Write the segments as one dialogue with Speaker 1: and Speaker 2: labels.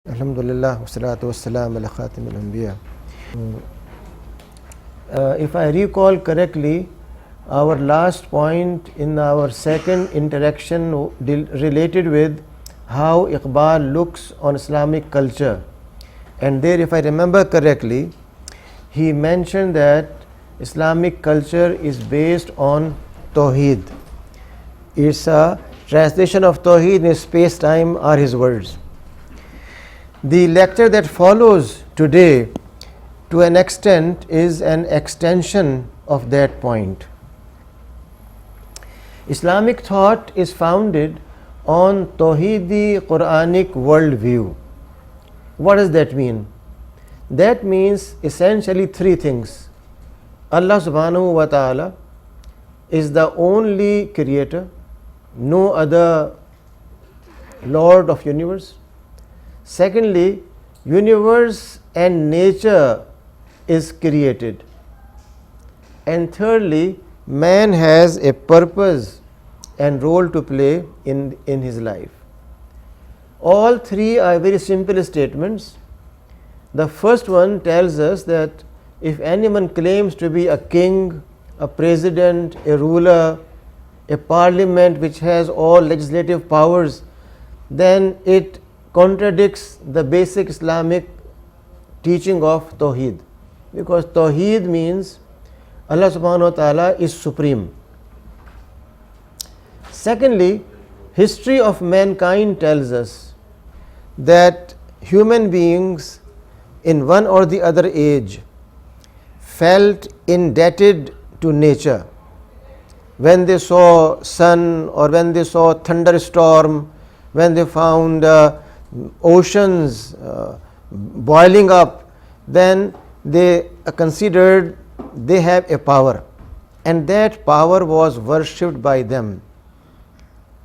Speaker 1: Alhamdulillah, wassalatu wassalam ala khatim al-anbiya. If I recall correctly, our last point in our second interaction related with how Iqbal looks on Islamic culture. And there, if I remember correctly, he mentioned that Islamic culture is based on Tawheed. It's a translation of Tawheed in space-time are his words. The lecture that follows today, to an extent, is an extension of that point. Islamic thought is founded on Tawheedi Quranic worldview. What does that mean? That means essentially three things. Allah subhanahu wa ta'ala is the only creator, no other Lord of universe. Secondly, universe and nature is created. And thirdly, man has a purpose and role to play in his life. All three are very simple statements. The first one tells us that if anyone claims to be a king, a president, a ruler, a parliament which has all legislative powers, then it contradicts the basic Islamic teaching of Tawheed, because Tawheed means Allah subhanahu wa ta'ala is supreme. Secondly, history of mankind tells us that human beings in one or the other age felt indebted to nature. When they saw sun, or when they saw thunderstorm, when they found oceans boiling up, then they considered they have a power, and that power was worshipped by them.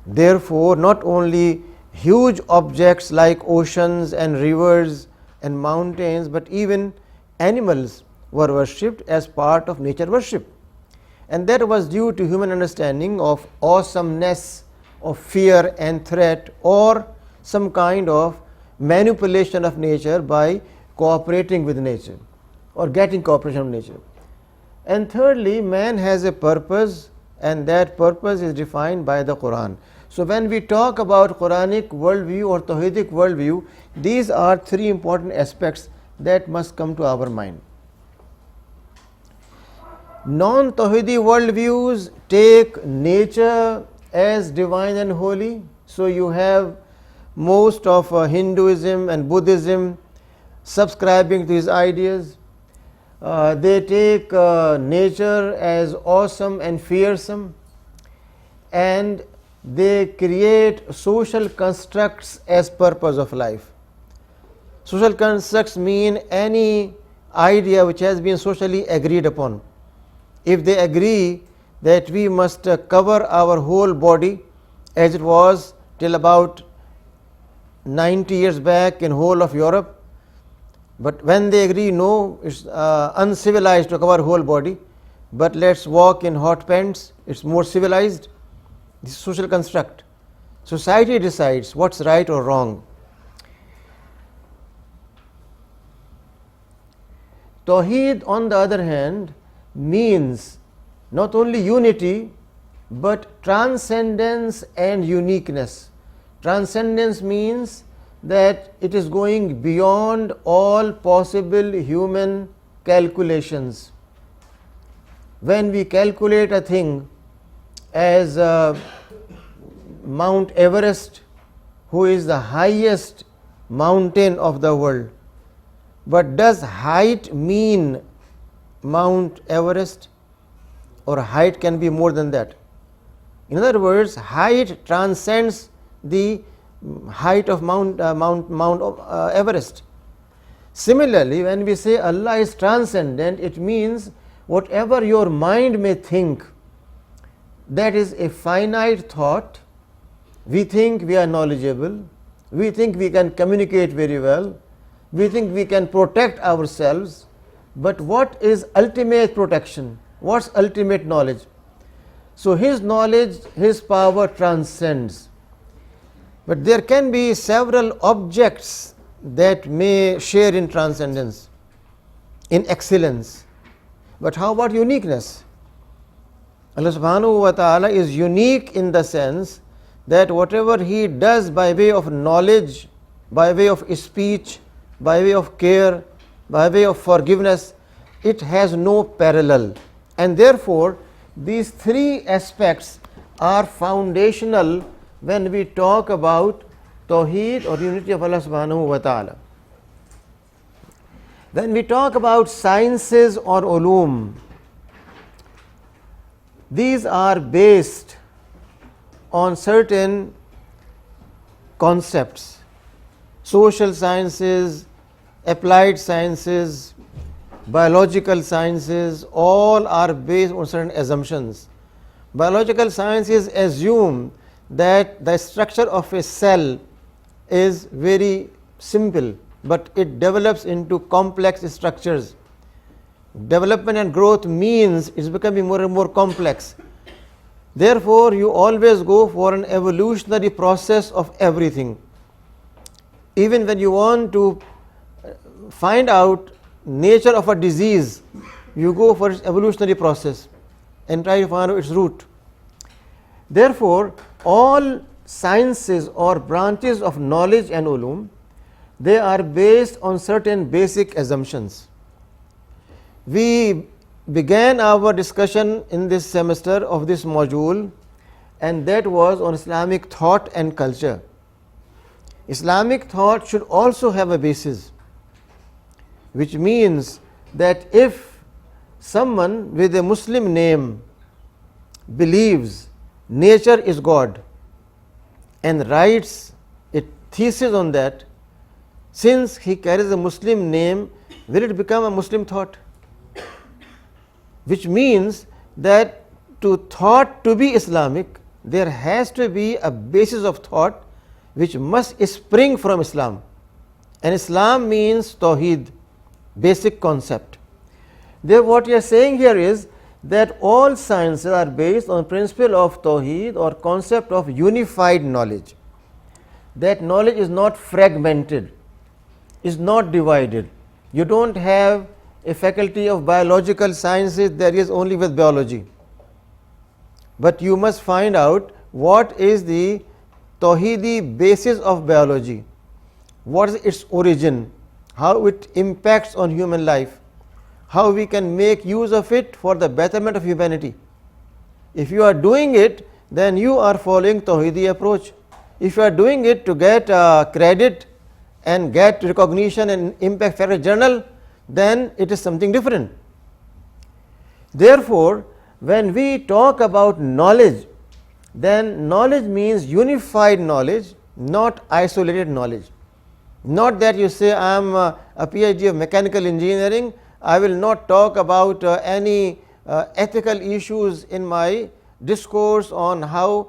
Speaker 1: Therefore, not only huge objects like oceans and rivers and mountains, but even animals were worshipped as part of nature worship. And that was due to human understanding of awesomeness, of fear and threat, or some kind of manipulation of nature by cooperating with nature or getting cooperation of nature. And thirdly, man has a purpose, and that purpose is defined by the Quran. So when we talk about Quranic worldview or Tawhidic worldview, these are three important aspects that must come to our mind. Non-Tawhidi worldviews take nature as divine and holy. So you have most of Hinduism and Buddhism subscribing to these ideas. They take nature as awesome and fearsome, and they create social constructs as purpose of life. Social constructs mean any idea which has been socially agreed upon. If they agree that we must cover our whole body, as it was till about 90 years back in whole of Europe, but when they agree, no, it's uncivilized to cover whole body, but let's walk in hot pants, it's more civilized. This is social construct. Society decides what's right or wrong. Tawheed, on the other hand, means not only unity but transcendence and uniqueness. Transcendence means that it is going beyond all possible human calculations. When we calculate a thing as Mount Everest, who is the highest mountain of the world, but does height mean Mount Everest, or height can be more than that? In other words, height transcends the height of Mount Everest. Similarly, when we say Allah is transcendent, it means whatever your mind may think, that is a finite thought. We think we are knowledgeable, we think we can communicate very well, we think we can protect ourselves, but what is ultimate protection? What's ultimate knowledge? So his knowledge, his power transcends. But there can be several objects that may share in transcendence, in excellence. But how about uniqueness? Allah subhanahu wa ta'ala is unique in the sense that whatever He does by way of knowledge, by way of speech, by way of care, by way of forgiveness, it has no parallel. And therefore, these three aspects are foundational when we talk about Tawheed or unity of Allah subhanahu wa ta'ala. When we talk about sciences or ulum, these are based on certain concepts. Social sciences, applied sciences, biological sciences, all are based on certain assumptions. Biological sciences assume that the structure of a cell is very simple, but it develops into complex structures. Development and growth means it's becoming more and more complex. Therefore, you always go for an evolutionary process of everything. Even when you want to find out nature of a disease, you go for its evolutionary process and try to find out its root. Therefore, all sciences or branches of knowledge and ulum, they are based on certain basic assumptions. We began our discussion in this semester of this module, and that was on Islamic thought and culture. Islamic thought should also have a basis, which means that if someone with a Muslim name believes nature is God and writes a thesis on that, since he carries a Muslim name, will it become a Muslim thought? Which means that to thought to be Islamic, there has to be a basis of thought which must spring from Islam. And Islam means Tawheed, basic concept. Therefore, what we are saying here is that all sciences are based on principle of Tawheed or concept of unified knowledge. That knowledge is not fragmented, is not divided. You don't have a faculty of biological sciences that is only with biology. But you must find out what is the Tawheedi basis of biology, what is its origin, how it impacts on human life, how we can make use of it for the betterment of humanity. If you are doing it, then you are following Tawheedi approach. If you are doing it to get credit and get recognition and impact factor journal, then it is something different. Therefore, when we talk about knowledge, then knowledge means unified knowledge, not isolated knowledge. Not that you say, I am a PhD of mechanical engineering, I will not talk about any ethical issues in my discourse on how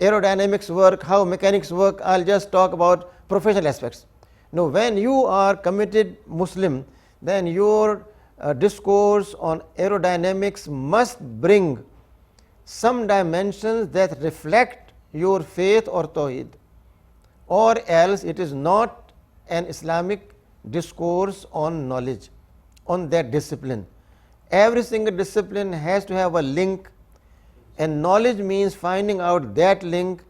Speaker 1: aerodynamics work, how mechanics work, I will just talk about professional aspects. No, when you are committed Muslim, then your discourse on aerodynamics must bring some dimensions that reflect your faith or Tawheed, or else it is not an Islamic discourse on knowledge, on that discipline. Every single discipline has to have a link, and knowledge means finding out that link,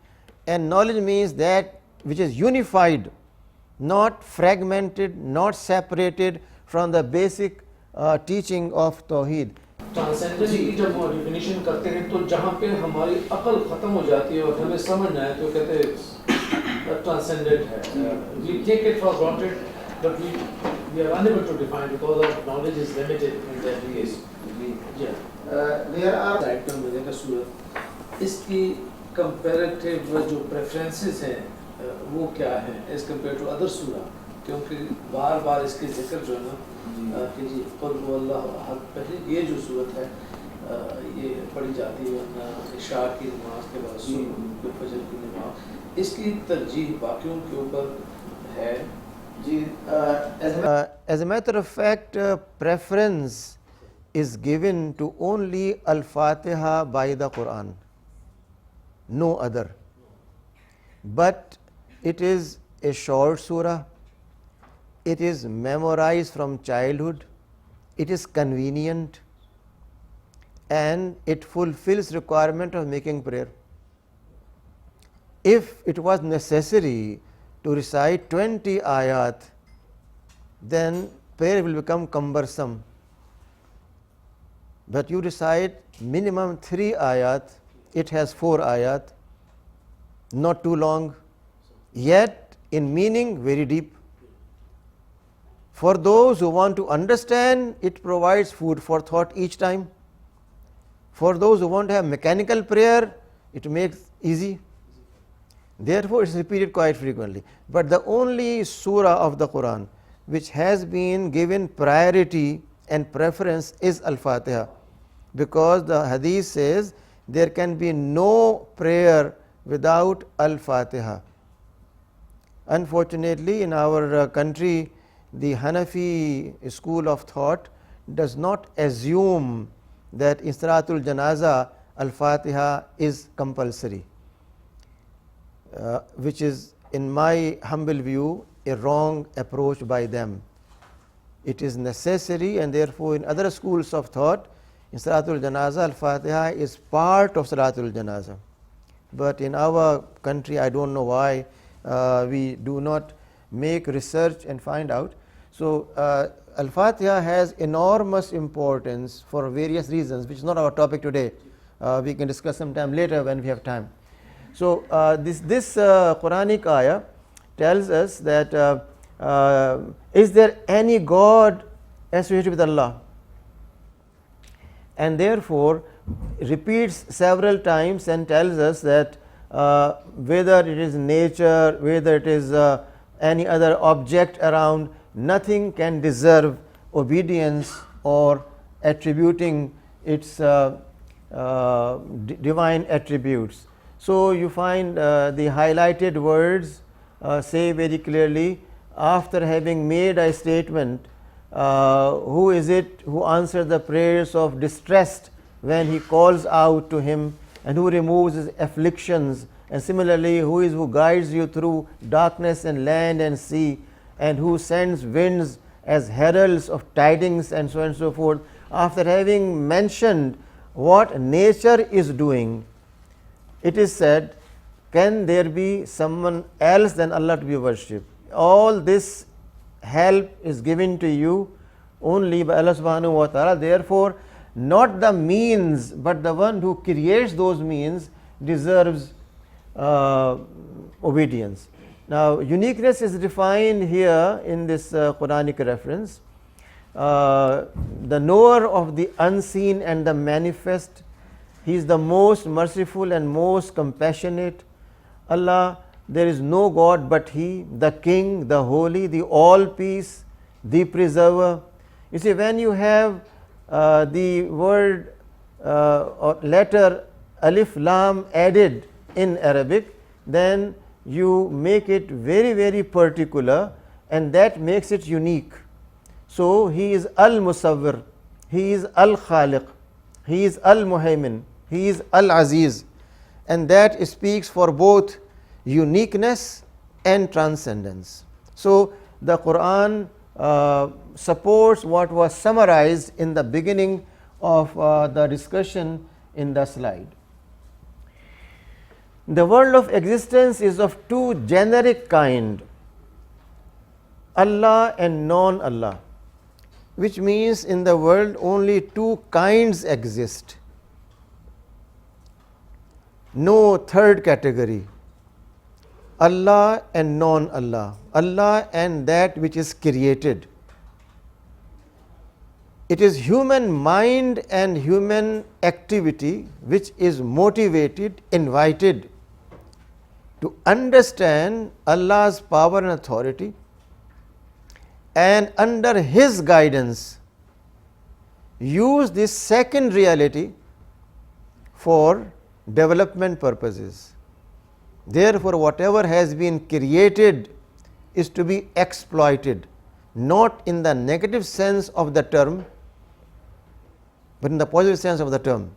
Speaker 1: and knowledge means that which is unified, not fragmented, not separated from the basic teaching of Tawheed.
Speaker 2: Transcendence की जब वो definition करते हैं तो जहाँ पे हमारी अकल ख़त्म हो जाती है और हमें समझ ना आए तो कहते हैं ट्रांसेंडेंट है. We take it for granted, but we are unable to define because our knowledge is limited in that case.
Speaker 1: There are
Speaker 2: side पे मिलेगा सूरत. इसकी कंपैरेटिव जो प्रेफरेंसेस हैं वो क्या है एज कम्पेयर टू अदर सूरा, क्योंकि बार बार इसके जिक्र जो है ना कि जी कुल हुवल्लाहु अहद, पहले ये जो सूरत है ये पढ़ी जाती है इशा की नमाज के बाद सुबह फजर की नमाज, इसकी तरजीह बाकियों के ऊपर है जी.
Speaker 1: As a matter of fact, preference is given to only Al-Fatiha by the Quran, no other. But it is a short surah, it is memorized from childhood, it is convenient, and it fulfills requirement of making prayer. If it was necessary to recite 20 ayat, then prayer will become cumbersome. But you recite minimum 3 ayat, it has 4 ayat, not too long, yet in meaning very deep. For those who want to understand, it provides food for thought each time. For those who want to have mechanical prayer, it makes easy. Therefore, it is repeated quite frequently. But the only surah of the Quran which has been given priority and preference is Al-Fatiha, because the hadith says there can be no prayer without Al-Fatiha. Unfortunately, in our country, the Hanafi school of thought does not assume that in Salatul Janaza Al-Fatiha is compulsory, which is, in my humble view, a wrong approach by them. It is necessary, and therefore in other schools of thought, in Salatul Janaza Al-Fatiha is part of Salatul Janaza. But in our country, I don't know why we do not make research and find out. So Al-Fatiha has enormous importance for various reasons, which is not our topic today. We can discuss sometime later when we have time. So this Quranic ayah tells us that is there any God associated with Allah? And therefore repeats several times and tells us that whether it is nature, whether it is any other object around, nothing can deserve obedience or attributing its divine attributes. So you find the highlighted words say very clearly, after having made a statement, who is it who answers the prayers of distressed when he calls out to him, and who removes his afflictions, and similarly who guides you through darkness and land and sea, and who sends winds as heralds of tidings, and so on and so forth. After having mentioned what nature is doing, it is said, can there be someone else than Allah to be worshipped? All this help is given to you only by Allah subhanahu wa ta'ala. Therefore, not the means, but the one who creates those means deserves obedience. Now, uniqueness is defined here in this Quranic reference. The knower of the unseen and the manifest, He is the most merciful and most compassionate. Allah, there is no God but He, the King, the Holy, the All-Peace, the Preserver. You see, when you have the word or letter Alif Lam added in Arabic, then you make it very, very particular, and that makes it unique. So He is Al-Musawwir, He is Al-Khaliq, He is Al-Muhaymin, He is Al-Aziz, and that speaks for both uniqueness and transcendence. So the Quran supports what was summarized in the beginning of the discussion in the slide. The world of existence is of two generic kind, Allah and non-Allah, which means in the world only two kinds exist, no third category, Allah and non-Allah, Allah and that which is created. It is human mind and human activity which is motivated, invited to understand Allah's power and authority, and under His guidance use this second reality for development purposes. Therefore, whatever has been created is to be exploited, not in the negative sense of the term, but in the positive sense of the term.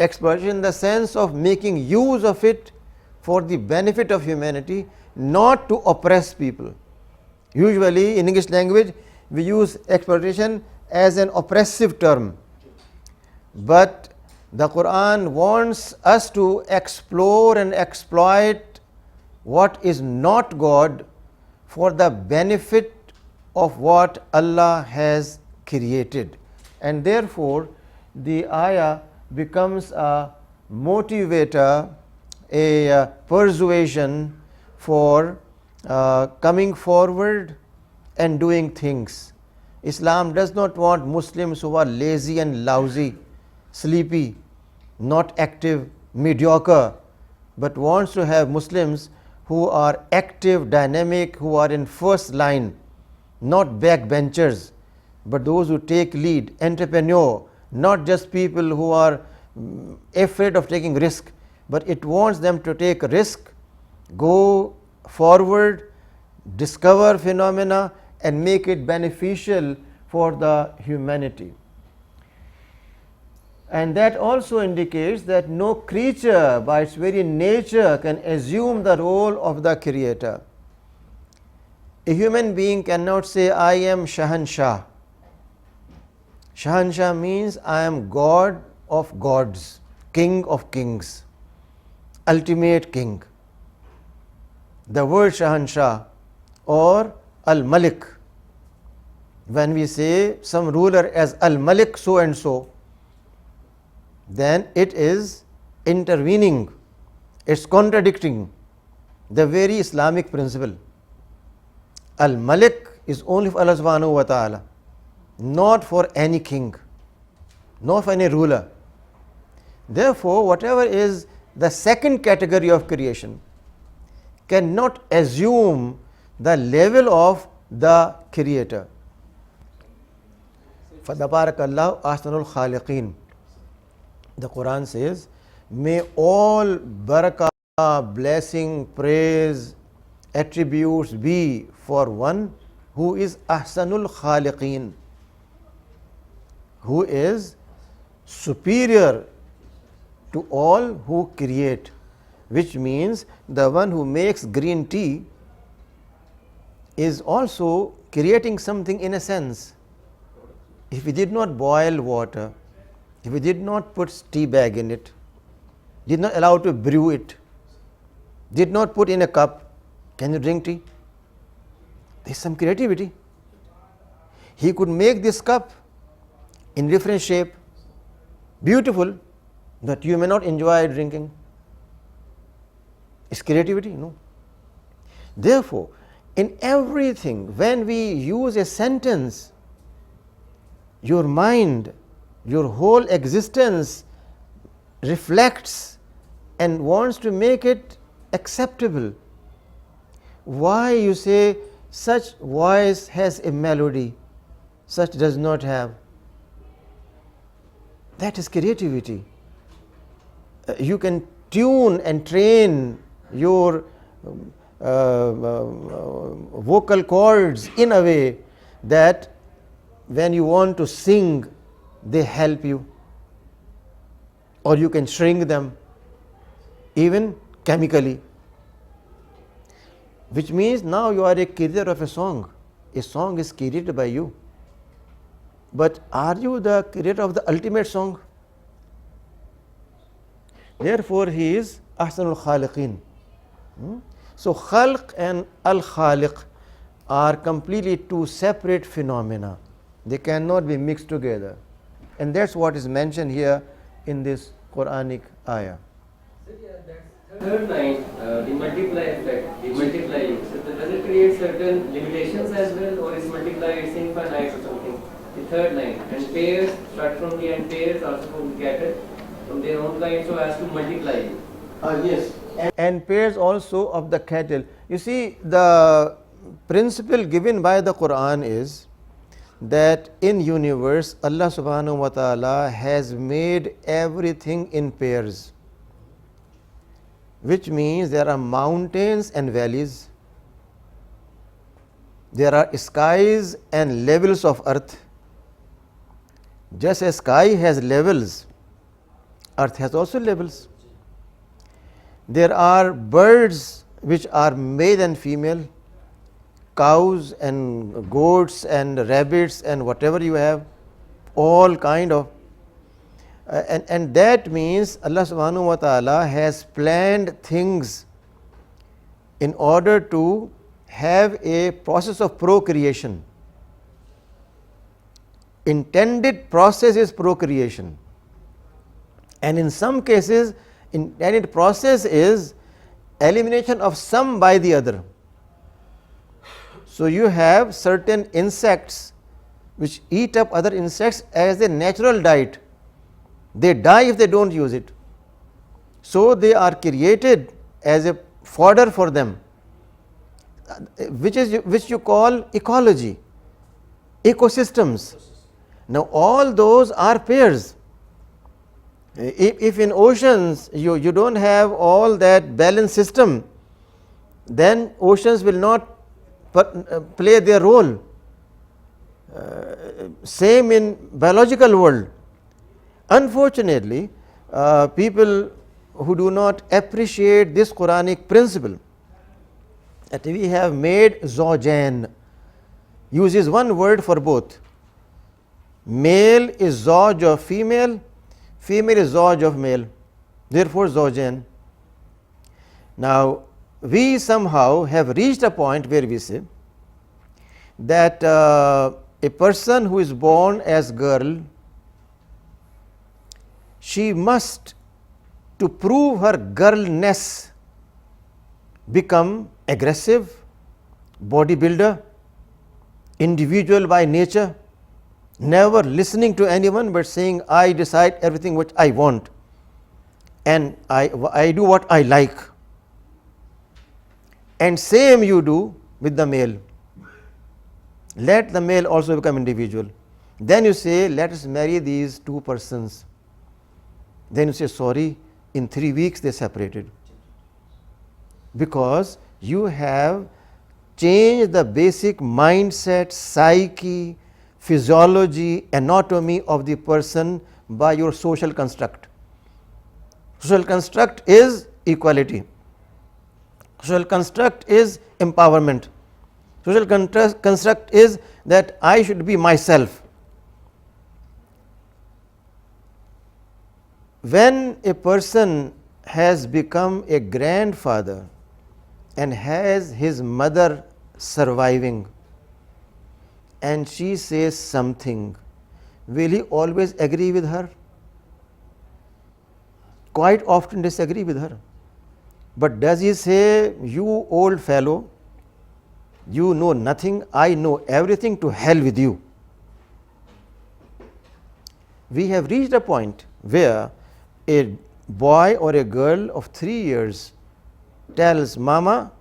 Speaker 1: Exploitation in the sense of making use of it for the benefit of humanity, not to oppress people. Usually in English language we use exploitation as an oppressive term, but the Quran wants us to explore and exploit what is not God for the benefit of what Allah has created, and therefore the ayah becomes a motivator, a persuasion for coming forward and doing things. Islam does not want Muslims who are lazy and lousy, sleepy, not active, mediocre, but wants to have Muslims who are active, dynamic, who are in first line, not backbenchers, but those who take lead, entrepreneur, not just people who are afraid of taking risk, but it wants them to take risk, go forward, discover phenomena and make it beneficial for the humanity. And that also indicates that no creature by its very nature can assume the role of the creator. A human being cannot say, I am Shahanshah. Shahanshah means I am God of gods, King of kings, ultimate king. The word Shahanshah or Al-Malik, when we say some ruler as Al-Malik so and so, then it is intervening, it's contradicting the very Islamic principle. Al-Malik is only for Allah subhanahu wa ta'ala, not for any king, not for any ruler. Therefore, whatever is the second category of creation cannot assume the level of the creator. Fadabarakallahu ahsanul khaliqeen. The Quran says, may all barakah, blessing, praise, attributes be for one who is ahsanul khaliqeen, who is superior to all who create, which means the one who makes green tea is also creating something in a sense. If we did not boil water, if we did not put tea bag in it, did not allow to brew it, did not put in a cup, can you drink tea? There is some creativity. He could make this cup in different shape, beautiful, that you may not enjoy drinking. Is creativity? No. Therefore, in everything, when we use a sentence, your mind, your whole existence reflects and wants to make it acceptable. Why you say such voice has a melody, such does not have? That is creativity. You can tune and train your vocal cords in a way that when you want to sing, they help you, or you can shrink them even chemically, which means now you are a creator of a song. A song is created by you, but are you the creator of the ultimate song? Therefore, he is ahsanul khaliqeen. So khalq and al-khaliq are completely two separate phenomena. They cannot be mixed together, and that's what is mentioned here in this Quranic ayah.
Speaker 3: So yeah, that's third line, the multiply effect, the multiplying. So does it create certain limitations as well, or is multiply it's infinite or something? The third line, and pairs start from the end, pairs also get it from their own line so as to multiply.
Speaker 1: Yes, and pairs also of the cattle. You see, the principle given by the Quran is that in universe Allah subhanahu wa ta'ala has made everything in pairs, which means there are mountains and valleys, there are skies and levels of earth. Just as sky has levels, earth has also levels. There are birds which are male and female, cows and goats and rabbits and whatever you have, all kind of. And that means Allah subhanahu wa ta'ala has planned things in order to have a process of procreation. Intended process is procreation, and in some cases intended process is elimination of some by the other. So you have certain insects which eat up other insects as a natural diet. They die if they don't use it. So they are created as a fodder for them, which you call ecology, ecosystems. Now all those are pairs. If in oceans you don't have all that balance system, then oceans will not play their role. Same in biological world. Unfortunately, people who do not appreciate this Quranic principle, that we have made zawjain, uses one word for both. Male is zawj of female, female is zawj of male, therefore zawjain. Now we somehow have reached a point where we say that a person who is born as girl, she must, to prove her girlness, become aggressive, bodybuilder, individual by nature, never listening to anyone but saying, I decide everything which I want and I do what I like. And same you do with the male. Let the male also become individual. Then you say, let us marry these two persons. Then you say, sorry, in 3 weeks they separated. Because you have changed the basic mindset, psyche, physiology, anatomy of the person by your social construct. Social construct is equality. Social construct is empowerment. Social construct is that I should be myself. When a person has become a grandfather and has his mother surviving, and she says something, will he always agree with her? Quite often disagree with her. But does he say, you old fellow, you know nothing, I know everything, to hell with you? We have reached a point where a boy or a girl of 3 years tells, Mama,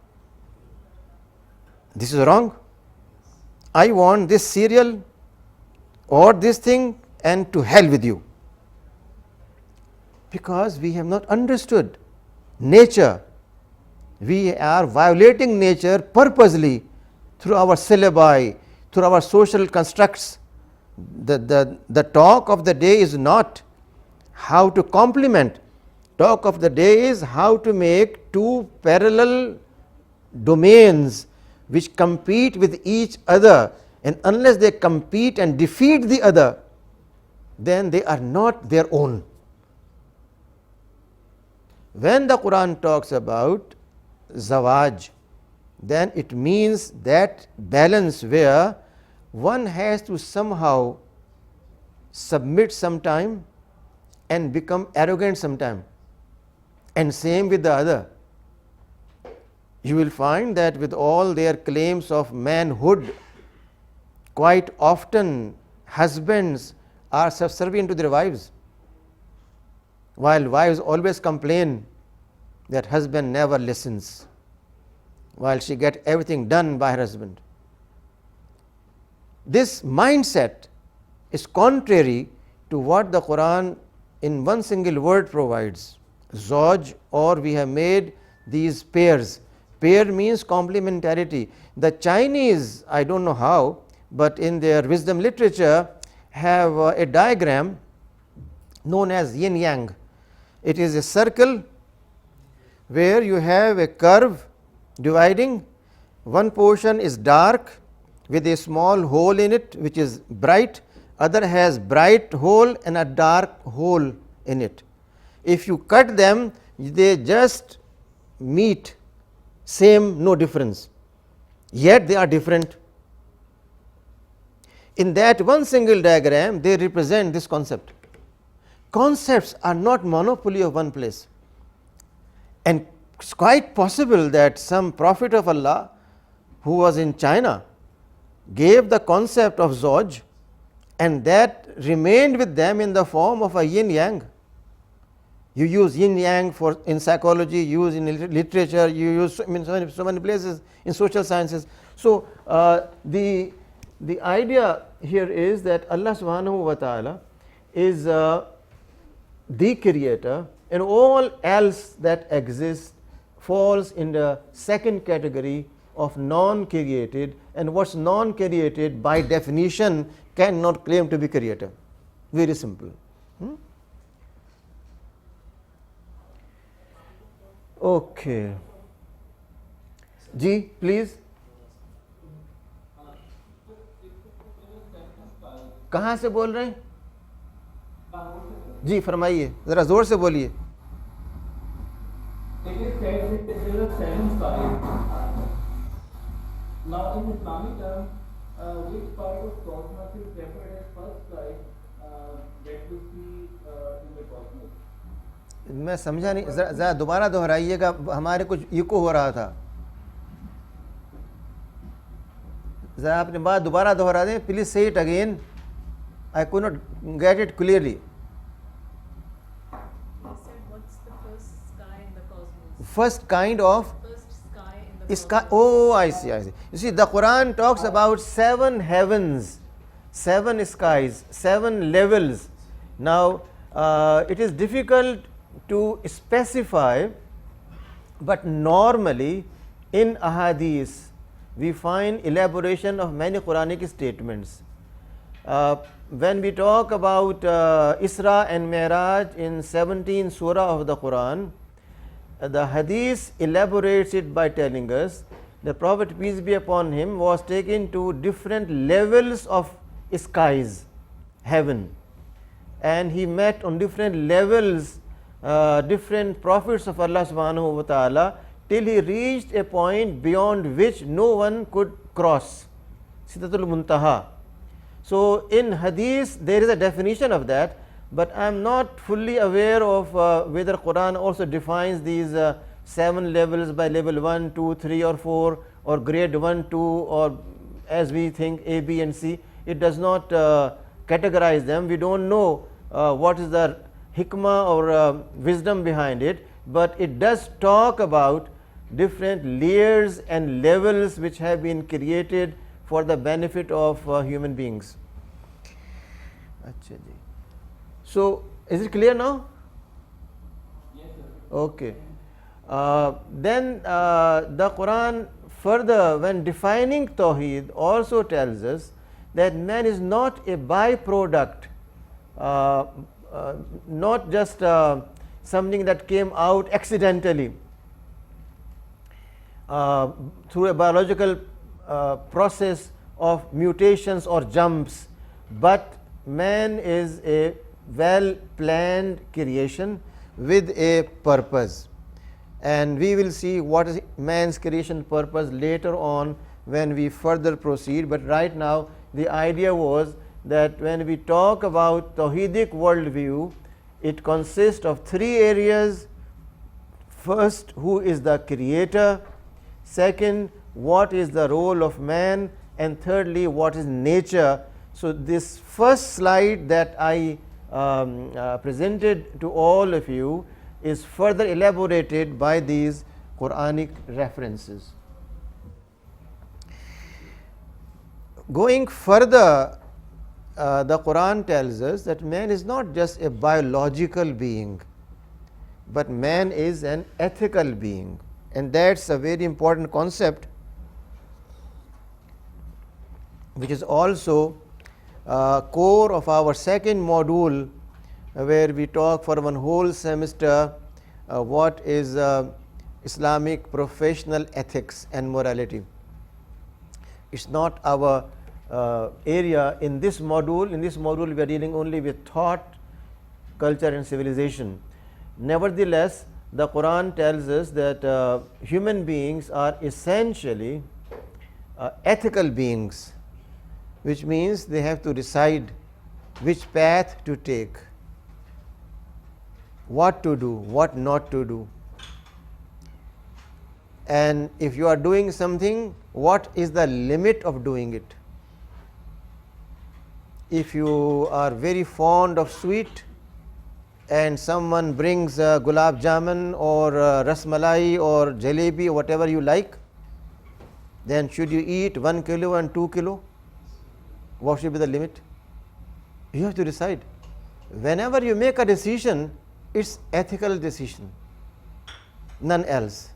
Speaker 1: this is wrong, I want this cereal or this thing, and to hell with you. Because we have not understood nature. We are violating nature purposely through our syllabi, through our social constructs. The talk of the day is not how to complement. Talk of the day is how to make two parallel domains which compete with each other, and unless they compete and defeat the other, then they are not their own. When the Quran talks about zawaj, then it means that balance where one has to somehow submit sometime and become arrogant sometime, and same with the other. You will find that with all their claims of manhood, quite often husbands are subservient to their wives, while wives always complain that husband never listens, while she gets everything done by her husband. This mindset is contrary to what the Quran in one single word provides. Zawj, or we have made these pairs. Pair means complementarity. The Chinese, I don't know how, but in their wisdom literature have a diagram known as yin yang. It is a circle where you have a curve dividing, One portion is dark with a small hole in it which is bright, other has bright hole and a dark hole in it. If you cut them, they just meet, same, no difference, yet they are different. In that one single diagram, they represent this concept. Concepts are not monopoly of one place, and it's quite possible that some prophet of Allah who was in China gave the concept of Zoj, and that remained with them in the form of a yin yang. You use yin yang for in psychology, you use in literature, you use so many places in social sciences. So the idea here is that Allah subhanahu wa ta'ala is the creator, and all else that exists falls in the second category of non-created, and what's non-created by definition cannot claim to be creator. Very simple. Okay. Ji, please. कहाँ से बोल रहे हैं? जी फरमाइए, ज़रा ज़ोर से बोलिए.
Speaker 4: Now, in Islamic terms, which part of cosmos is referred as first sky that we see in the cosmos?
Speaker 1: मैं समझा नहीं, ज़रा दोबारा दोहराइएगा, हमारे कुछ इको हो रहा था. ज़रा अपनी बात दोबारा दोहरा दें, प्लीज से it again. I could not get it clearly.
Speaker 5: You said what's the first sky in the cosmos?
Speaker 1: First kind of
Speaker 5: First sky in the
Speaker 1: sky.
Speaker 5: cosmos.
Speaker 1: Oh, I see, I see. You see, the Quran talks about 7 heavens, 7 skies, 7 levels. Now, it is difficult to specify, but normally in ahadith we find elaboration of many Quranic statements. When we talk about Isra and Mi'raj in 17 surah of the Quran, the hadith elaborates it by telling us the Prophet, peace be upon him, was taken to different levels of skies, heaven, and he met on different levels different prophets of Allah subhanahu wa ta'ala, till he reached a point beyond which no one could cross, Sidratul Muntaha. So in hadith there is a definition of that, but I am not fully aware of whether Quran also defines these 7 levels by level 1, 2, 3 or 4, or grade 1, 2, or as we think A, B and C. It does not categorize them. We don't know what is the hikmah or wisdom behind it, but it does talk about different layers and levels which have been created for the benefit of human beings. So, is it clear now?
Speaker 4: Yes, sir.
Speaker 1: Okay. Then the Quran further, when defining Tawheed, also tells us that man is not a byproduct, not just something that came out accidentally through a biological process of mutations or jumps, but man is a well planned creation with a purpose, and we will see what is man's creation purpose later on when we further proceed. But right now the idea was that when we talk about Tawhidic worldview, it consists of 3 areas. First, who is the creator? Second, what is the role of man? And thirdly, what is nature? So this first slide that I presented to all of you is further elaborated by these Quranic references. Going further, the Quran tells us that man is not just a biological being, but man is an ethical being, and that's a very important concept, which is also core of our second module, where we talk for one whole semester what is Islamic professional ethics and morality. It's not our area in this module. In this module, we are dealing only with thought, culture, and civilization. Nevertheless, the Quran tells us that human beings are essentially ethical beings, which means they have to decide which path to take, what to do, what not to do. And if you are doing something, what is the limit of doing it? If you are very fond of sweet and someone brings gulab jamun or ras malai or jalebi or whatever you like, then should you eat 1 kilo and 2 kilo? What should be the limit? You have to decide. Whenever you make a decision, it's ethical decision, none else.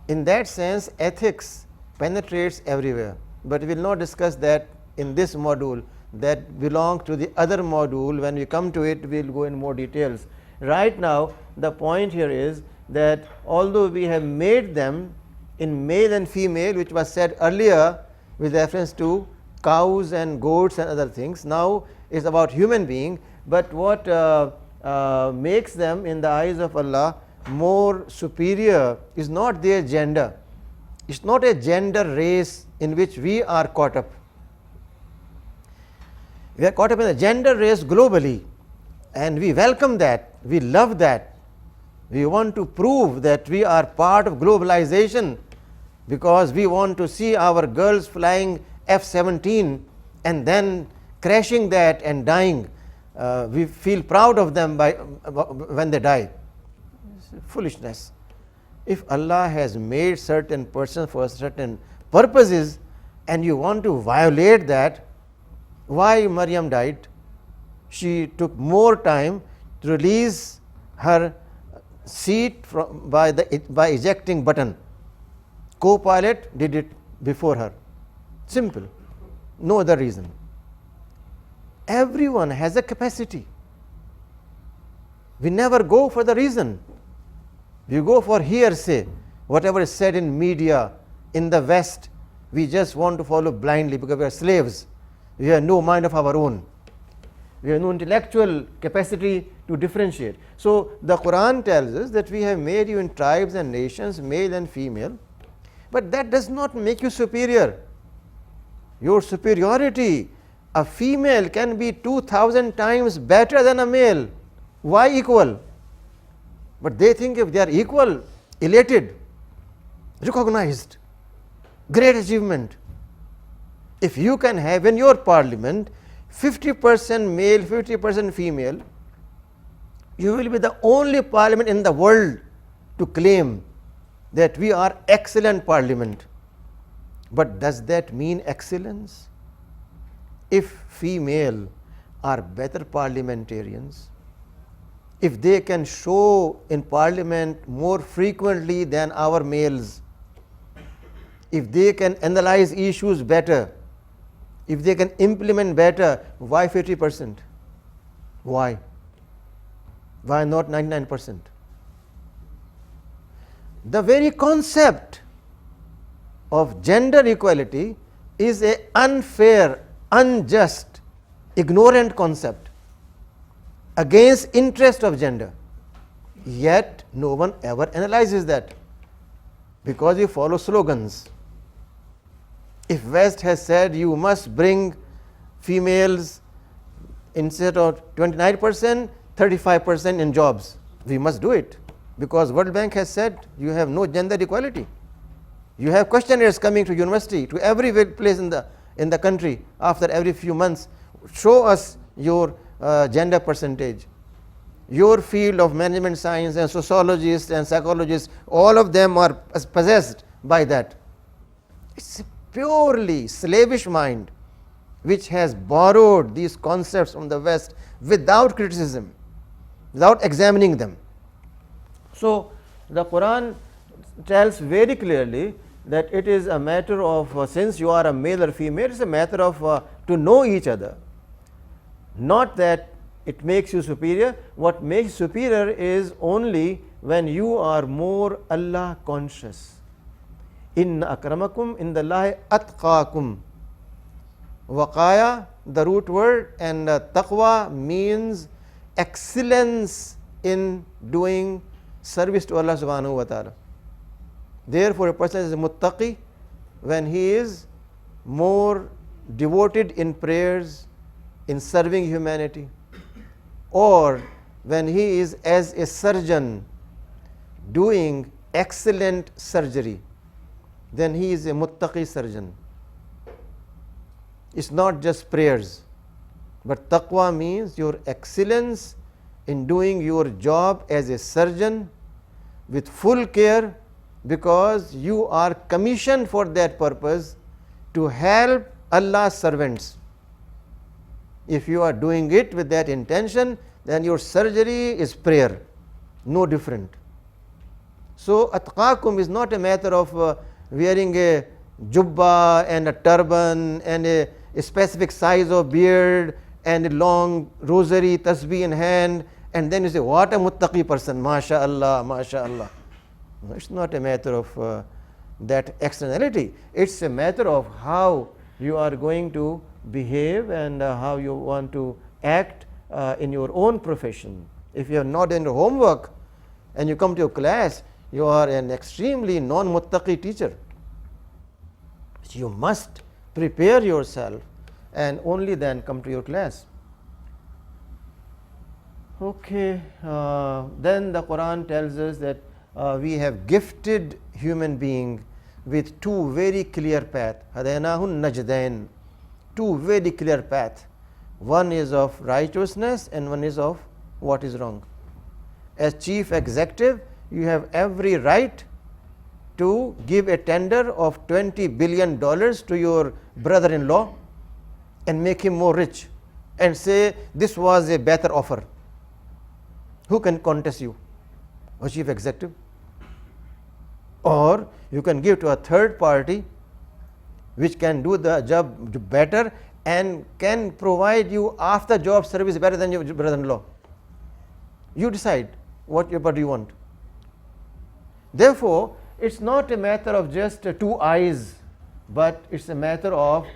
Speaker 1: In that sense, ethics penetrates everywhere, but we will not discuss that in this module. That belongs to the other module. When we come to it, we will go in more details. Right now, the point here is that although we have made them in male and female, which was said earlier with reference to cows and goats and other things, now is about human being, but what makes them in the eyes of Allah more superior is not their gender. It's not a gender race in which we are caught up. We are caught up in a gender race globally, and we welcome that, we love that. We want to prove that we are part of globalization because we want to see our girls flying F-17 and then crashing that and dying. We feel proud of them when they die. Foolishness. If Allah has made certain persons for certain purposes and you want to violate that, why Maryam died? She took more time to release her seat by ejecting button. Co-pilot did it before her. Simple. No other reason. Everyone has a capacity. We never go for the reason. We go for hearsay. Whatever is said in media, in the West, we just want to follow blindly because we are slaves. We have no mind of our own. We have no intellectual capacity to differentiate. So the Quran tells us that we have made you in tribes and nations, male and female, but that does not make you superior. Your superiority, a female can be 2,000 times better than a male. Why equal? But they think if they are equal, elated, recognized, great achievement. If you can have in your parliament 50% male, 50% female, you will be the only parliament in the world to claim that we are excellent parliament. But does that mean excellence? If female are better parliamentarians, if they can show in parliament more frequently than our males, if they can analyze issues better, if they can implement better, why 50%? Why? Why not 99%? The very concept of gender equality is an unfair, unjust, ignorant concept against interest of gender. Yet no one ever analyzes that because we follow slogans. If West has said you must bring females instead of 29%, 35% in jobs, we must do it because World Bank has said you have no gender equality. You have questionnaires coming to university, to every place in the country after every few months. Show us your gender percentage. Your field of management science and sociologists and psychologists, all of them are possessed by that. It's a purely slavish mind which has borrowed these concepts from the West without criticism, without examining them. So the Quran tells very clearly that it is a matter of, since you are a male or female, it's a matter of to know each other. Not that it makes you superior. What makes you superior is only when you are more Allah conscious. Inna akramakum indallahi atqakum. Waqaya, the root word, and taqwa means excellence in doing service to Allah subhanahu wa ta'ala. Therefore, a person is a muttaqi when he is more devoted in prayers, in serving humanity, or when he is as a surgeon doing excellent surgery, then he is a muttaqi surgeon. It's not just prayers, but taqwa means your excellence in doing your job as a surgeon with full care, because you are commissioned for that purpose to help Allah's servants. If you are doing it with that intention, then your surgery is prayer, no different. So atqakum is not a matter of wearing a jubba and a turban and a specific size of beard and a long rosary tasbih in hand, and then you say, what a muttaqi person, mashallah, mashallah. No, it's not a matter of that externality. It's a matter of how you are going to behave and how you want to act in your own profession. If you have not done your homework and you come to your class, you are an extremely non-muttaqi teacher. So you must prepare yourself and only then come to your class. Okay, then the Quran tells us that we have gifted human being with two very clear paths. Hadaynahun najdain, two very clear paths. One is of righteousness and one is of what is wrong. As chief executive, you have every right to give a tender of $20 billion to your brother-in-law and make him more rich and say this was a better offer. Who can contest you? A chief executive. Or you can give to a third party which can do the job better and can provide you after job service better than your brother-in-law. You decide what you want. Therefore, it's not a matter of just two eyes, but it's a matter of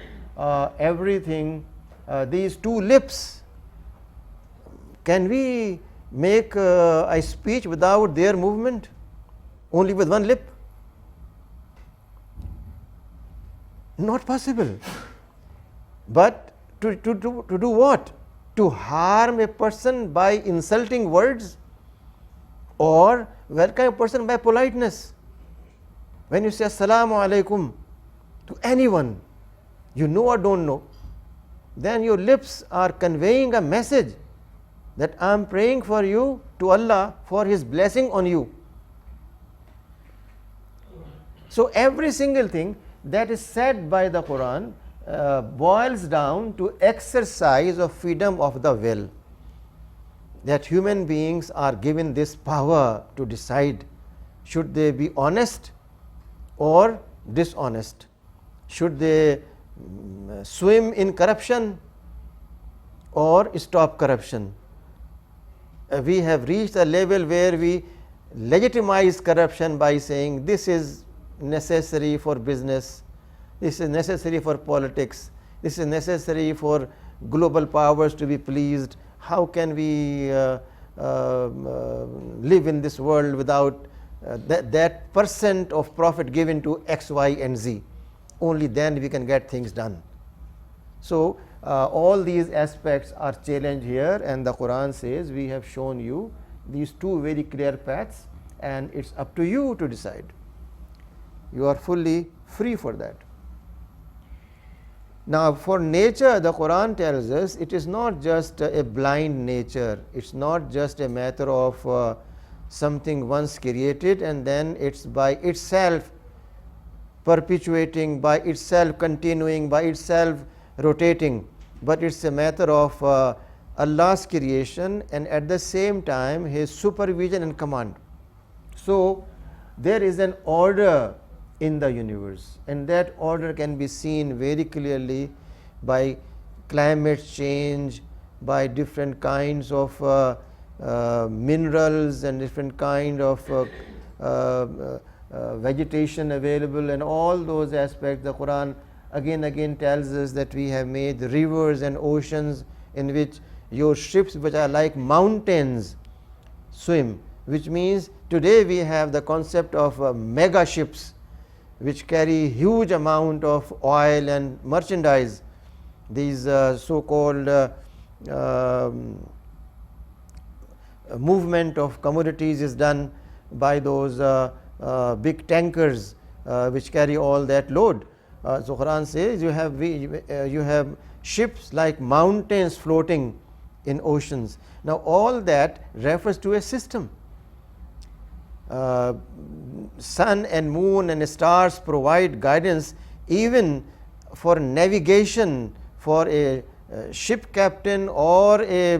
Speaker 1: everything. These two lips, can we make a speech without their movement? Only with one lip? Not possible. But to do what? To harm a person by insulting words, or welcome a person by politeness. When you say Assalamu alaikum to anyone, you know or don't know, then your lips are conveying a message that I am praying for you to Allah for His blessing on you. So every single thing that is said by the Quran boils down to exercise of freedom of the will. That human beings are given this power to decide should they be honest or dishonest, should they swim in corruption or stop corruption. We have reached a level where we legitimize corruption by saying this is necessary for business, this is necessary for politics, this is necessary for global powers to be pleased. How can we live in this world without that percent of profit given to X, Y, and Z? Only then we can get things done. So all these aspects are challenged here, and the Quran says we have shown you these two very clear paths, and it's up to you to decide. You are fully free for that. Now, for nature, the Quran tells us it is not just a blind nature. It's not just a matter of something once created and then it's by itself perpetuating, by itself continuing, by itself rotating. But it's a matter of Allah's creation and at the same time His supervision and command. So there is an order in the universe, and that order can be seen very clearly by climate change, by different kinds of minerals and different kind of vegetation available, and all those aspects. The Quran again tells us that we have made rivers and oceans in which your ships, which are like mountains, swim, which means today we have the concept of mega ships which carry huge amount of oil and merchandise. These so-called movement of commodities is done by those big tankers which carry all that load. So Quran says you have ships like mountains floating in oceans. Now all that refers to a system. Sun and moon and stars provide guidance even for navigation for a ship captain or a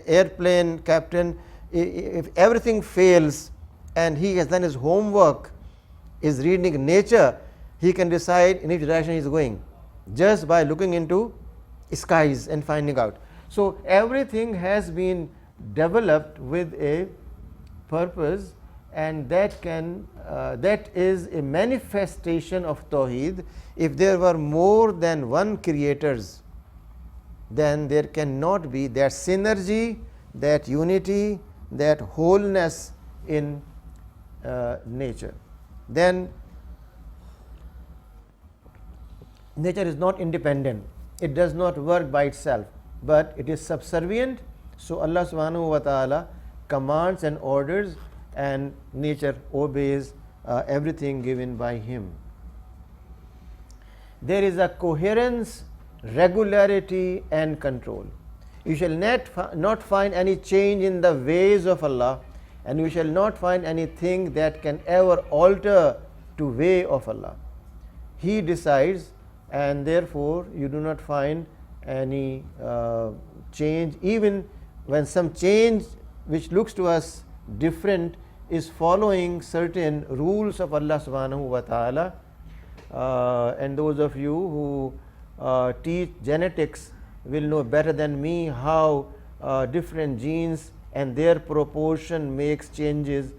Speaker 1: airplane captain. If everything fails and he has done his homework, is reading nature, he can decide in which direction he is going just by looking into skies and finding out. So everything has been developed with a purpose, and that is a manifestation of Tawheed. If there were more than one creators, then there cannot be that synergy, that unity, that wholeness in nature. Then nature is not independent, it does not work by itself, but it is subservient. So Allah subhanahu wa ta'ala commands and orders, and nature obeys everything given by him. There is a coherence, regularity and control. You shall not find any change in the ways of Allah, and you shall not find anything that can ever alter to way of Allah. He decides, and therefore you do not find any change, even when some change which looks to us different is following certain rules of Allah subhanahu wa ta'ala. And those of you who teach genetics will know better than me how different genes and their proportion makes changes,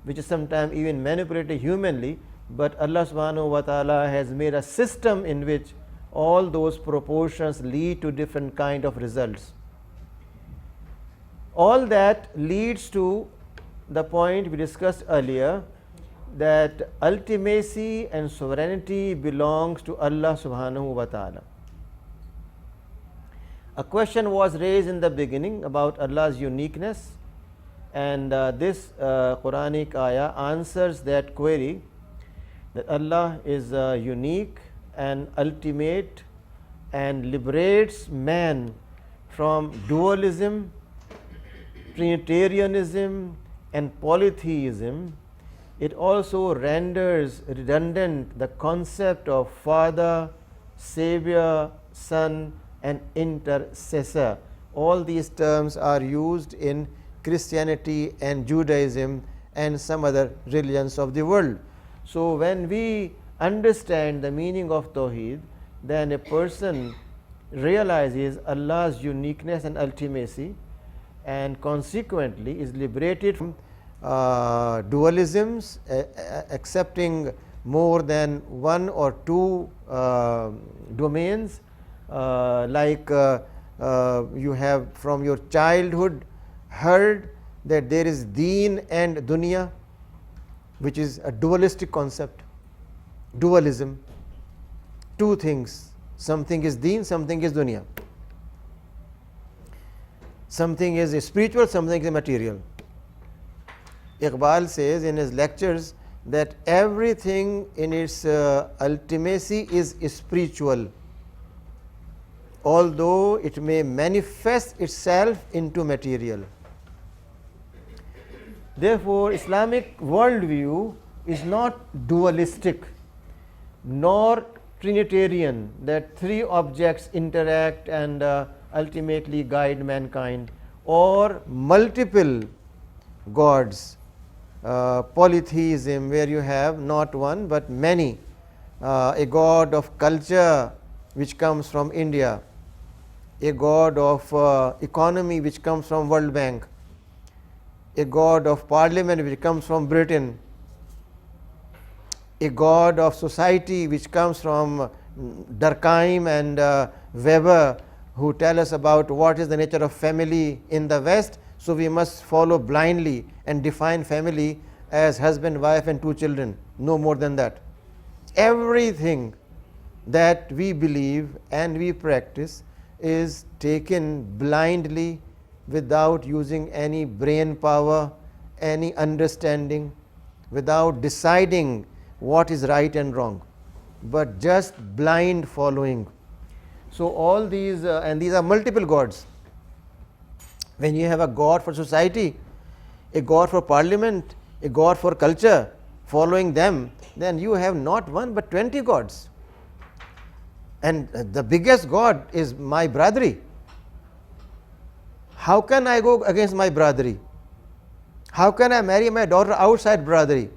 Speaker 1: which is sometimes even manipulated humanly, but Allah subhanahu wa ta'ala has made a system in which all those proportions lead to different kind of results. All that leads to the point we discussed earlier, that ultimacy and sovereignty belongs to Allah subhanahu wa ta'ala. A question was raised in the beginning about Allah's uniqueness, and this Quranic ayah answers that query, that Allah is unique and ultimate and liberates man from dualism, Trinitarianism and polytheism. It also renders redundant the concept of Father, Savior, Son and Intercessor. All these terms are used in Christianity and Judaism and some other religions of the world. So when we understand the meaning of Tawheed, then a person realizes Allah's uniqueness and ultimacy, and consequently is liberated from dualisms, accepting more than one or two domains, like you have from your childhood heard that there is deen and dunya, which is a dualistic concept. Dualism, two things, something is deen, something is dunya, something is spiritual, something is material. Iqbal says in his lectures that everything in its ultimacy is spiritual, although it may manifest itself into material. Therefore, Islamic worldview is not dualistic nor Trinitarian, that three objects interact and ultimately guide mankind, or multiple gods, polytheism, where you have not one but many, a god of culture which comes from India, a god of economy which comes from World Bank, a god of parliament which comes from Britain, a god of society which comes from Durkheim and Weber, who tell us about what is the nature of family in the West. So we must follow blindly and define family as husband, wife and 2 children, no more than that. Everything that we believe and we practice is taken blindly without using any brain power, any understanding, without deciding what is right and wrong, but just blind following. So all these, and these are multiple gods. When you have a god for society, a god for parliament, a god for culture, following them, then you have not 1 but 20 gods. And the biggest god is my brotherly. How can I go against my brotherly? How can I marry my daughter outside brotherly?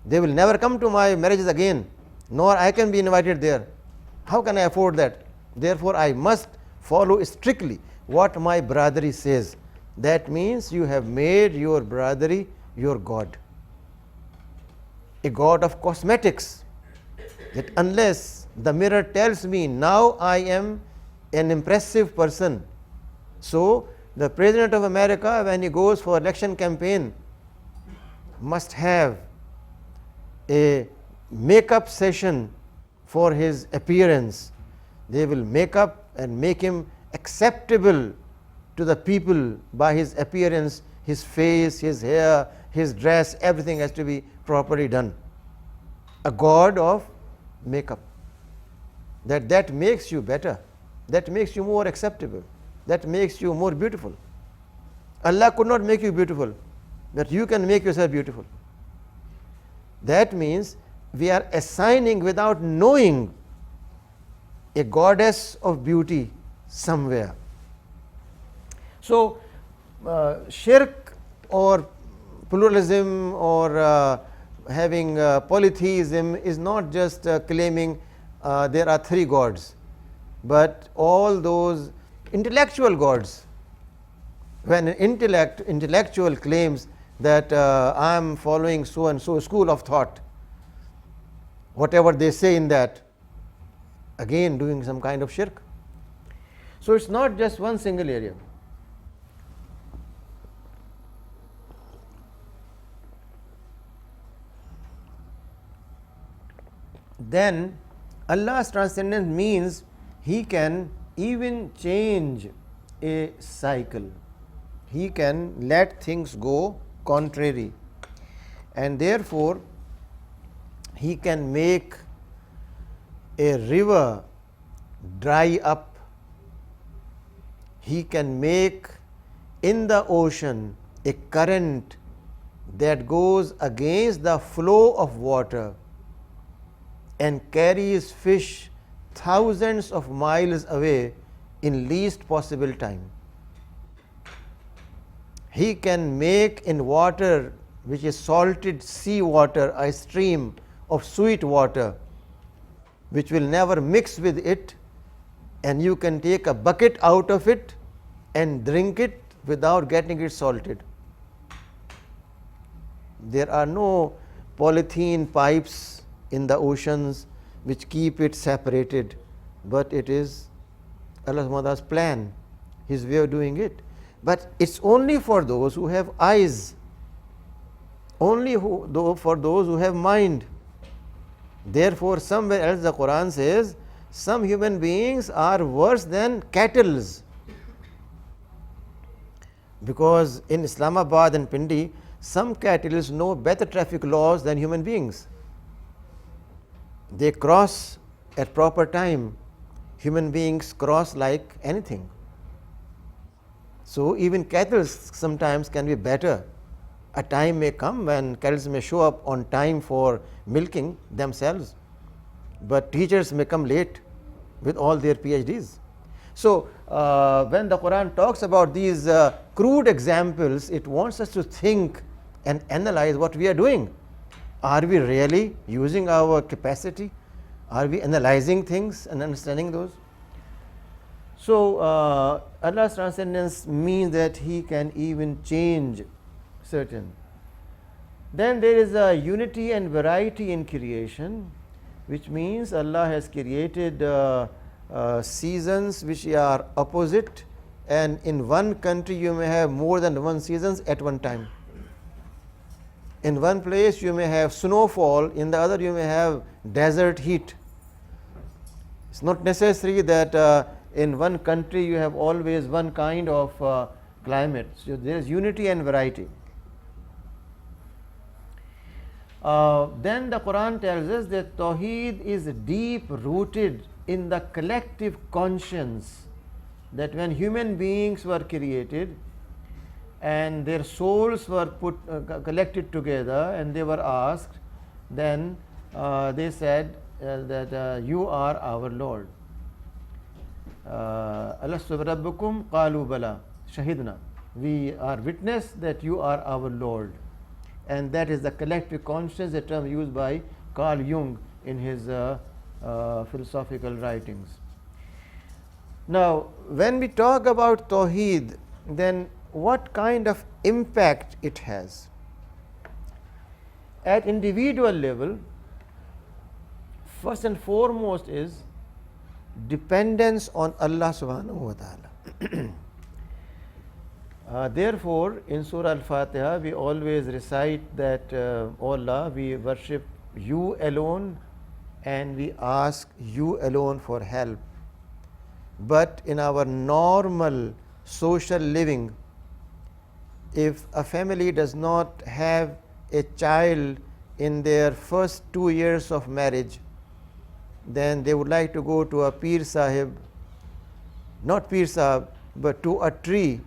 Speaker 1: They will never come to my marriages again, nor I can be invited there. How can I afford that? Therefore, I must follow strictly what my brotherly says. That means you have made your brotherly your god, a god of cosmetics. That unless the mirror tells me now I am an impressive person. So the President of America, when he goes for election campaign, must have a makeup session for his appearance. They will make up and make him acceptable to the people by his appearance, his face, his hair, his dress, everything has to be properly done. A god of makeup. That makes you better, that makes you more acceptable, that makes you more beautiful. Allah could not make you beautiful, but you can make yourself beautiful. That means we are assigning without knowing a goddess of beauty somewhere. So shirk or pluralism or having polytheism is not just claiming there are 3 gods, but all those intellectual gods. When an intellectual claims that I am following so and so school of thought, whatever they say in that, again doing some kind of shirk. So it's not just one single area. Then Allah's transcendence means He can even change a cycle. He can let things go contrary, and therefore He can make a river dry up. He can make in the ocean a current that goes against the flow of water and carries fish thousands of miles away in least possible time. He can make in water which is salted sea water a stream of sweet water which will never mix with it, and you can take a bucket out of it and drink it without getting it salted. There are no polythene pipes in the oceans which keep it separated, but it is Allah subhanahu wa ta'ala's plan, His way of doing it. But it's only for those who have eyes, only for those who have mind. Therefore, somewhere else the Quran says some human beings are worse than cattle, because in Islamabad and Pindi, some cattle know better traffic laws than human beings. They cross at proper time. Human beings cross like anything. So even cattle sometimes can be better. A time may come when cattle may show up on time for milking themselves, but teachers may come late with all their PhDs. So when the Quran talks about these crude examples, it wants us to think and analyze what we are doing. Are we really using our capacity? Are we analyzing things and understanding those? So Allah's transcendence means that He can even change certain Then there is a unity and variety in creation, which means Allah has created seasons which are opposite, and in one country you may have more than one seasons at one time. In one place you may have snowfall, in the other you may have desert heat. It's not necessary that in one country you have always one kind of climate. So there is unity and variety. Then the Quran tells us that Tawheed is deep rooted in the collective conscience, that when human beings were created and their souls were collected together and they were asked, then they said that you are our Lord. Alastu rabbukum qalu bala shahidna, we are witness that you are our Lord. And that is the collective conscience, a term used by Carl Jung in his philosophical writings. Now, when we talk about Tawheed, then what kind of impact it has? At individual level, first and foremost is dependence on Allah subhanahu wa ta'ala. Therefore, in Surah Al-Fatiha, we always recite that, O Allah, we worship you alone and we ask you alone for help. But in our normal social living, if a family does not have a child in their first 2 years of marriage, then they would like to go to a Peer Sahib, not Peer Sahib, but to a tree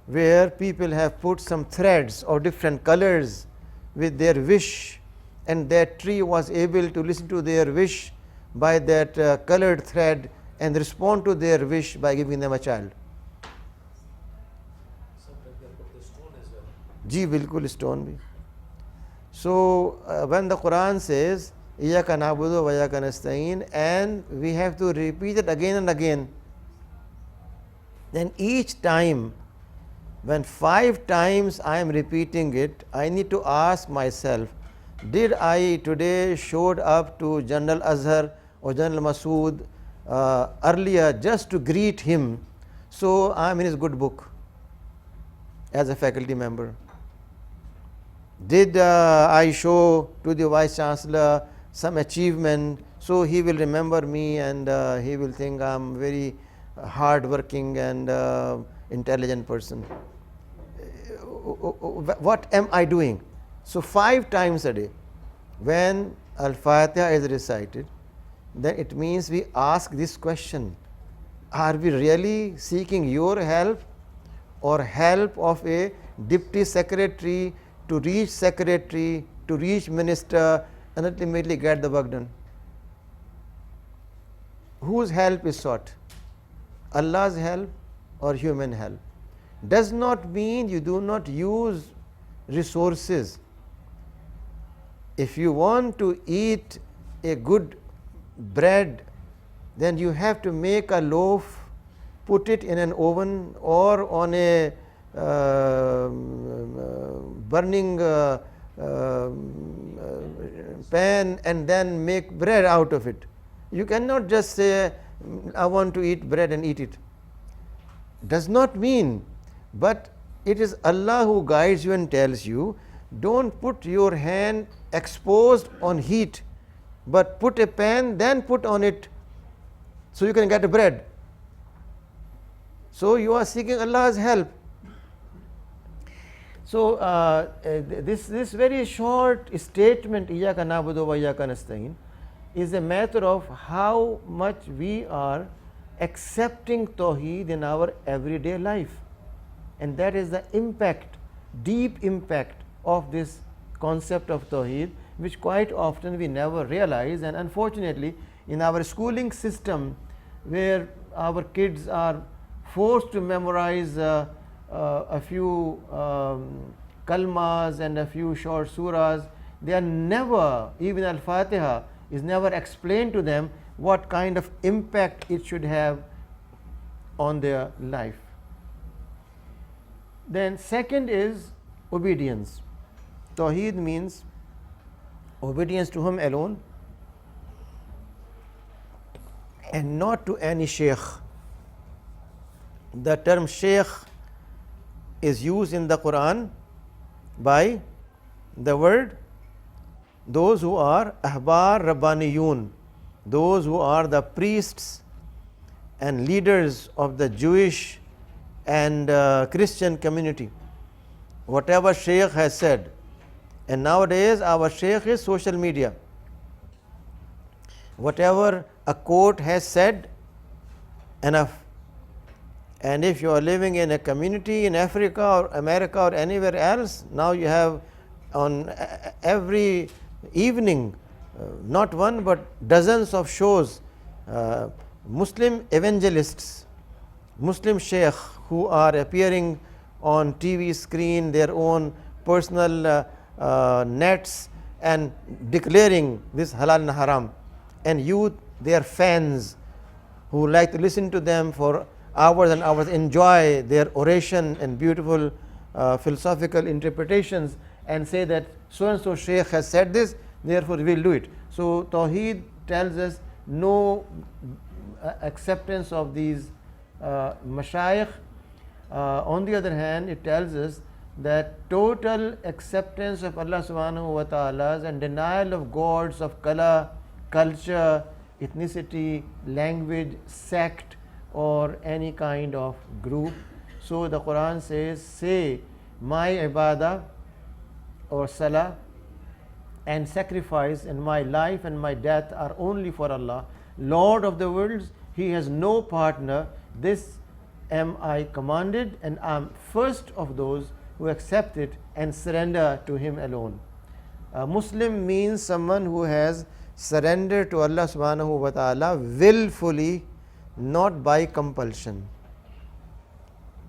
Speaker 1: where people have put some threads of different colors with their wish, and that tree was able to listen to their wish by that colored thread and respond to their wish by giving them a child.
Speaker 2: Sometimes they put the stone as well.
Speaker 1: Ji bilkul stone bhi. So when the Quran says Iyyaka na'budu wa iyyaka nasta'in, and we have to repeat it again and again, then each time, when 5 times I am repeating it, I need to ask myself, did I today showed up to General Azhar or General Masood earlier just to greet him, so I am in his good book as a faculty member? Did I show to the Vice Chancellor some achievement, so he will remember me and he will think I am very hard working and intelligent person? What am I doing? So 5 times a day when Al-Fatiha is recited, then it means we ask this question: are we really seeking your help or help of a deputy secretary to reach secretary, to reach minister, and ultimately get the work done? Whose help is sought? Allah's help or human help? Does not mean you do not use resources. If you want to eat a good bread, then you have to make a loaf, put it in an oven or on a burning pan and then make bread out of it. You cannot just say, I want to eat bread and eat it. Does not mean, but it is Allah who guides you and tells you, don't put your hand exposed on heat, but put a pan, then put on it so you can get a bread. So you are seeking Allah's help. So this very short statement, Iyyaka na'budu wa iyyaka nasta'in, is a matter of how much we are accepting Tawheed in our everyday life. And that is the impact, deep impact of this concept of Tawheed, which quite often we never realize. And unfortunately, in our schooling system, where our kids are forced to memorize a few kalmas and a few short surahs, they are never, even Al-Fatiha is never explained to them what kind of impact it should have on their life. Then second is obedience. Tawheed means obedience to Him alone and not to any sheikh. The term sheikh is used in the Quran by the word those who are ahbar rabbaniyun, those who are the priests and leaders of the Jewish and Christian community. Whatever sheikh has said, and nowadays our sheikh is social media. Whatever a court has said, enough. And if you are living in a community in Africa or America or anywhere else, now you have on every evening not one but dozens of shows, Muslim evangelists, Muslim sheikh who are appearing on TV screen, their own personal nets, and declaring this halal and haram, and youth, their fans who like to listen to them for hours and hours, enjoy their oration and beautiful philosophical interpretations, and say that so and so sheikh has said this, therefore we will do it. So Tawheed tells us no acceptance of these mashayikh. On the other hand, it tells us that total acceptance of Allah subhanahu wa ta'ala and denial of gods of color, culture, ethnicity, language, sect, or any kind of group. So the Quran says, say my ibadah or salah and sacrifice and my life and my death are only for Allah, Lord of the worlds. He has no partner. This am I commanded, and I am first of those who accept it and surrender to Him alone. A Muslim means someone who has surrendered to Allah subhanahu wa ta'ala willfully, not by compulsion.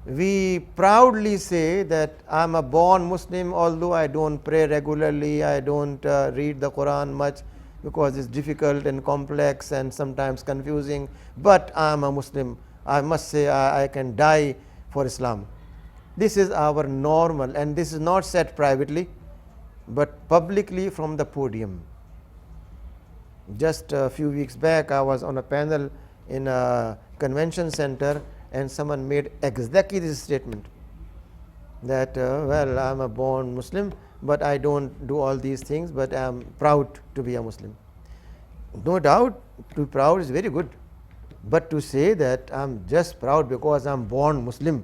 Speaker 1: We proudly say that I am a born Muslim, although I don't pray regularly, I don't read the Quran much because it's difficult and complex and sometimes confusing, but I am a Muslim. I must say I can die for Islam. This is our normal, and this is not said privately but publicly from the podium. Just a few weeks back I was on a panel in a convention center and someone made exactly this statement that well, I am a born Muslim but I don't do all these things, but I am proud to be a Muslim. No doubt, to be proud is very good, but to say that I am just proud because I am born Muslim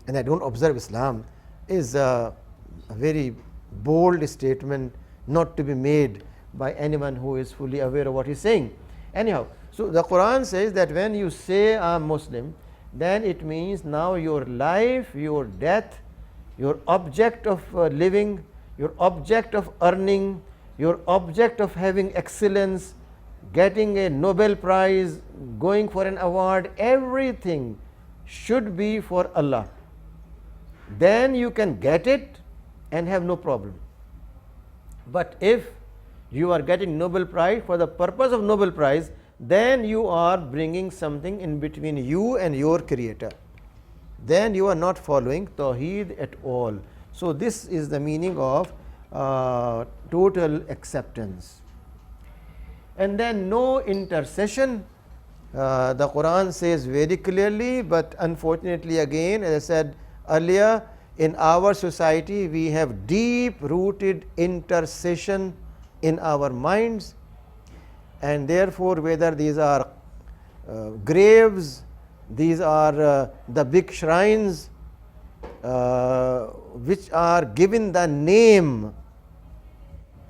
Speaker 1: and I don't observe Islam is a very bold statement, not to be made by anyone who is fully aware of what he is saying. Anyhow, so the Quran says that when you say I am Muslim, then it means now your life, your death, your object of living, your object of earning, your object of having excellence, getting a Nobel Prize, going for an award, everything should be for Allah. Then you can get it and have no problem. But if you are getting Nobel Prize for the purpose of Nobel Prize, then you are bringing something in between you and your Creator. Then you are not following Tawheed at all. So this is the meaning of total acceptance. And then no intercession. The Quran says very clearly, but unfortunately again, as I said earlier, in our society we have deep rooted intercession in our minds, and therefore whether these are graves, these are the big shrines which are given the name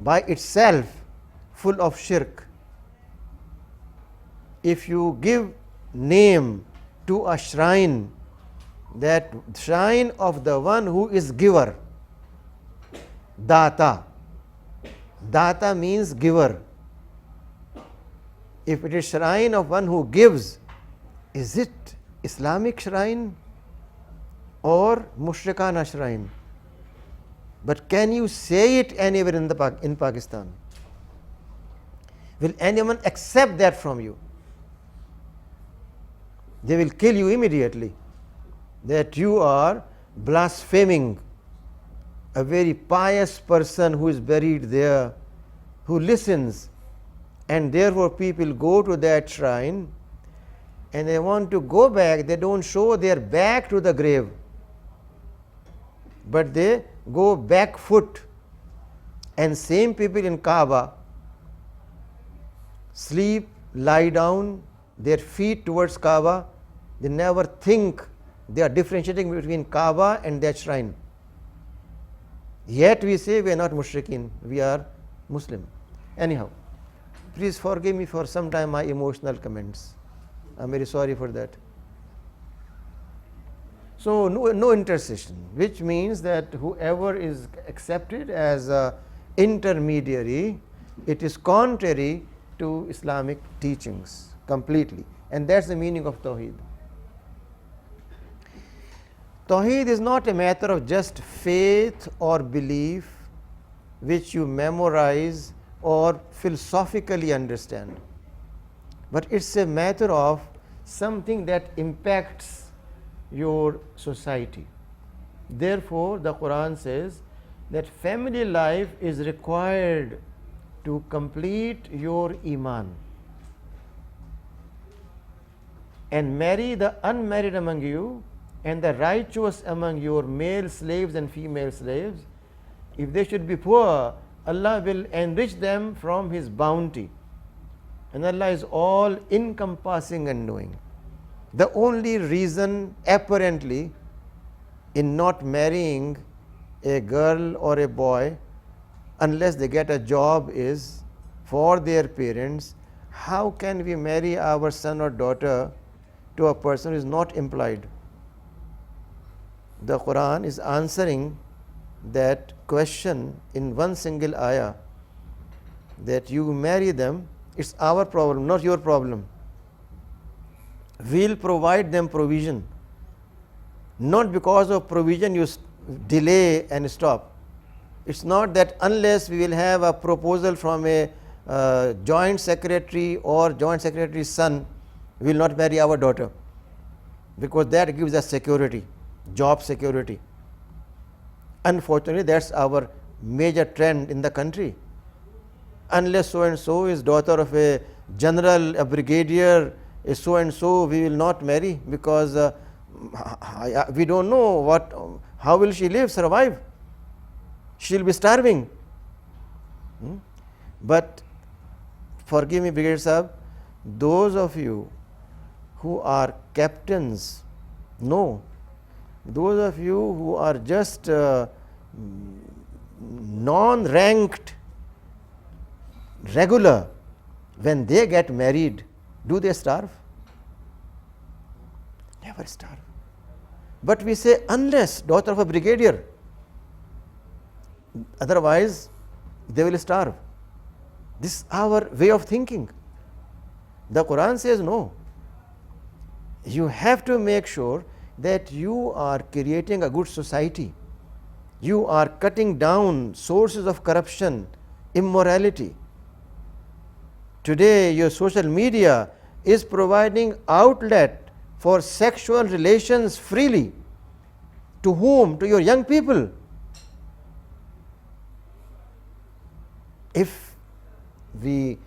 Speaker 1: by itself full of shirk. If you give name to a shrine, that shrine of the one who is giver, Data. Data means giver. If it is shrine of one who gives, is it Islamic shrine or Mushrikana shrine? But can you say it anywhere in Pakistan? Will anyone accept that from you? They will kill you immediately, that you are blaspheming a very pious person who is buried there, who listens, and therefore people go to that shrine and they want to go back. They don't show their back to the grave, but they go back foot. And same people in Kaaba sleep, lie down, their feet towards Kaaba. They never think they are differentiating between Kaaba and that shrine. Yet we say we are not mushrikeen, we are Muslim. Anyhow, please forgive me for some time my emotional comments. I'm very sorry for that. So no intercession, which means that whoever is accepted as an intermediary, it is contrary to Islamic teachings completely. And that's the meaning of Tawheed. Tawheed is not a matter of just faith or belief which you memorize or philosophically understand, but it's a matter of something that impacts your society. Therefore, the Quran says that family life is required to complete your iman, and marry the unmarried among you and the righteous among your male slaves and female slaves. If they should be poor, Allah will enrich them from His bounty, and Allah is all encompassing and knowing. The only reason apparently in not marrying a girl or a boy unless they get a job is for their parents. How can we marry our son or daughter to a person who is not employed? The Quran is answering that question in one single ayah, that you marry them, it's our problem, not your problem. We'll provide them provision. Not because of provision you delay and stop. It's not that unless we will have a proposal from a joint secretary or joint secretary's son, we will not marry our daughter, because that gives us security, job security. Unfortunately, that's our major trend in the country. Unless so and so is daughter of a general, a brigadier, a so and so, we will not marry, because we don't know how will she live, survive. She'll be starving. But forgive me, Brigadier Sahab, those of you who are captains, no. Those of you who are just non-ranked regular, when they get married, do they starve? Never starve. But we say unless daughter of a brigadier, otherwise they will starve. This is our way of thinking. The Quran says no. You have to make sure that you are creating a good society. You are cutting down sources of corruption, immorality. Today your social media is providing outlet for sexual relations freely. To whom? To your young people. If we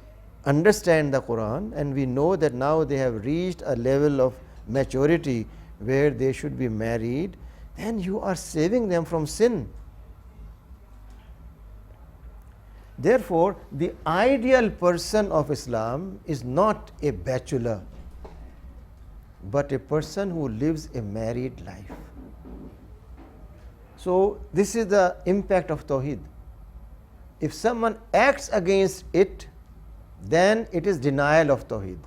Speaker 1: understand the Quran and we know that now they have reached a level of maturity where they should be married, then you are saving them from sin. Therefore, the ideal person of Islam is not a bachelor, but a person who lives a married life. So, this is the impact of Tawheed. If someone acts against it, then it is denial of Tawheed.